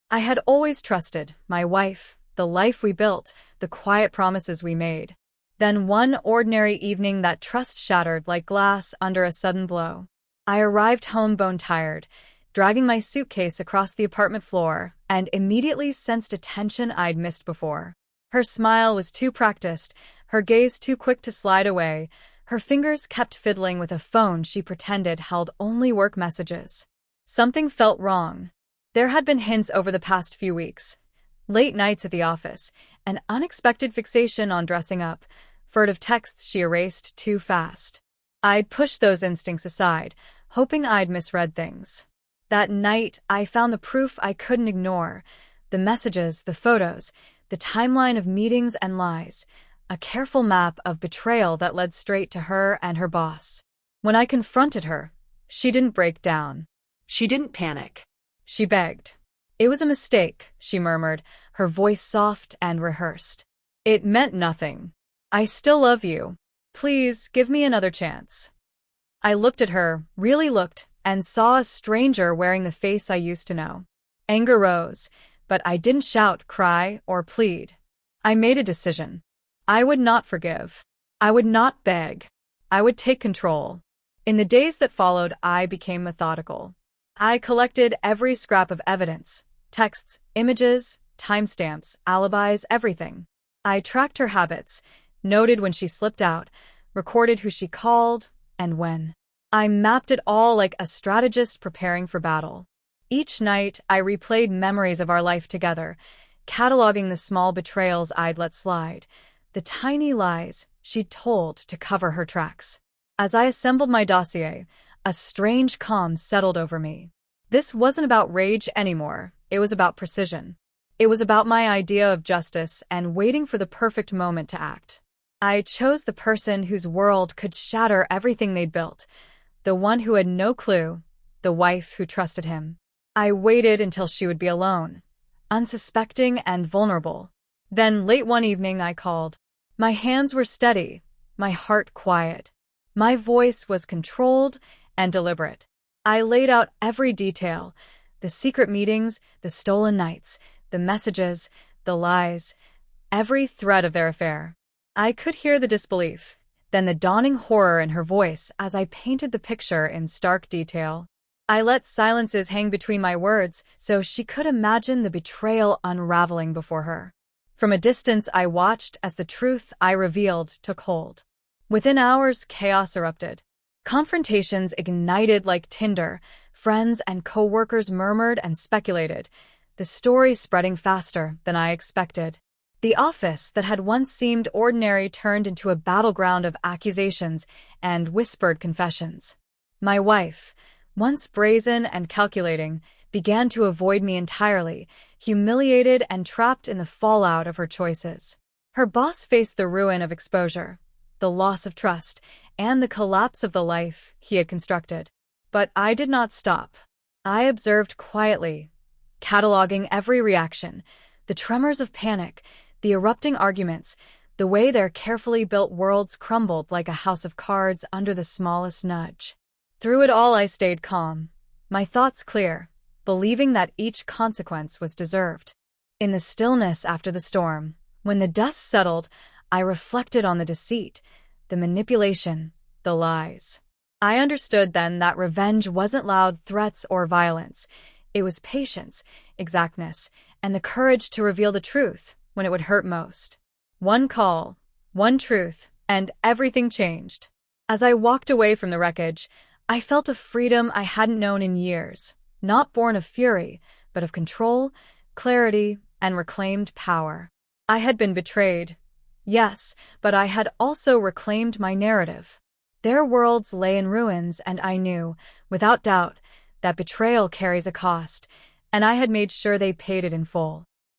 I had always trusted my wife, the life we built, the quiet promises we made. Then one ordinary evening that trust shattered like glass under a sudden blow. I arrived home bone-tired, dragging my suitcase across the apartment floor, and immediately sensed a tension I'd missed before. Her smile was too practiced, her gaze too quick to slide away. Her fingers kept fiddling with a phone she pretended held only work messages. Something felt wrong. There had been hints over the past few weeks. Late nights at the office, an unexpected fixation on dressing up, furtive texts she erased too fast. I'd pushed those instincts aside, hoping I'd misread things. That night, I found the proof I couldn't ignore. The messages, the photos, the timeline of meetings and lies. A careful map of betrayal that led straight to her and her boss. When I confronted her, she didn't break down. She didn't panic. She begged. It was a mistake, she murmured, her voice soft and rehearsed. It meant nothing. I still love you. Please, give me another chance. I looked at her, really looked, and saw a stranger wearing the face I used to know. Anger rose, but I didn't shout, cry, or plead. I made a decision. I would not forgive. I would not beg. I would take control. In the days that followed, I became methodical. I collected every scrap of evidence, texts, images, timestamps, alibis, everything. I tracked her habits, noted when she slipped out, recorded who she called, and when. I mapped it all like a strategist preparing for battle. Each night, I replayed memories of our life together, cataloging the small betrayals I'd let slide, the tiny lies she'd told to cover her tracks. As I assembled my dossier, a strange calm settled over me. This wasn't about rage anymore, it was about precision. It was about my idea of justice and waiting for the perfect moment to act. I chose the person whose world could shatter everything they'd built, the one who had no clue, the wife who trusted him. I waited until she would be alone, unsuspecting and vulnerable. Then late one evening I called. My hands were steady, my heart quiet. My voice was controlled and deliberate. I laid out every detail, the secret meetings, the stolen nights, the messages, the lies, every thread of their affair. I could hear the disbelief, then the dawning horror in her voice as I painted the picture in stark detail. I let silences hang between my words so she could imagine the betrayal unraveling before her. From a distance, I watched as the truth I revealed took hold. Within hours, chaos erupted. Confrontations ignited like tinder. Friends and co-workers murmured and speculated, the story spreading faster than I expected. The office that had once seemed ordinary turned into a battleground of accusations and whispered confessions. My wife, once brazen and calculating, began to avoid me entirely, humiliated and trapped in the fallout of her choices. Her boss faced the ruin of exposure, the loss of trust, and the collapse of the life he had constructed. But I did not stop. I observed quietly, cataloging every reaction, the tremors of panic, the erupting arguments, the way their carefully built worlds crumbled like a house of cards under the smallest nudge. Through it all, I stayed calm, my thoughts clear, believing that each consequence was deserved. In the stillness after the storm, when the dust settled, I reflected on the deceit, the manipulation, the lies. I understood then that revenge wasn't loud threats or violence. It was patience, exactness, and the courage to reveal the truth when it would hurt most. One call, one truth, and everything changed. As I walked away from the wreckage, I felt a freedom I hadn't known in years. Not born of fury, but of control, clarity, and reclaimed power. I had been betrayed, yes, but I had also reclaimed my narrative. Their worlds lay in ruins, and I knew, without doubt, that betrayal carries a cost, and I had made sure they paid it in full.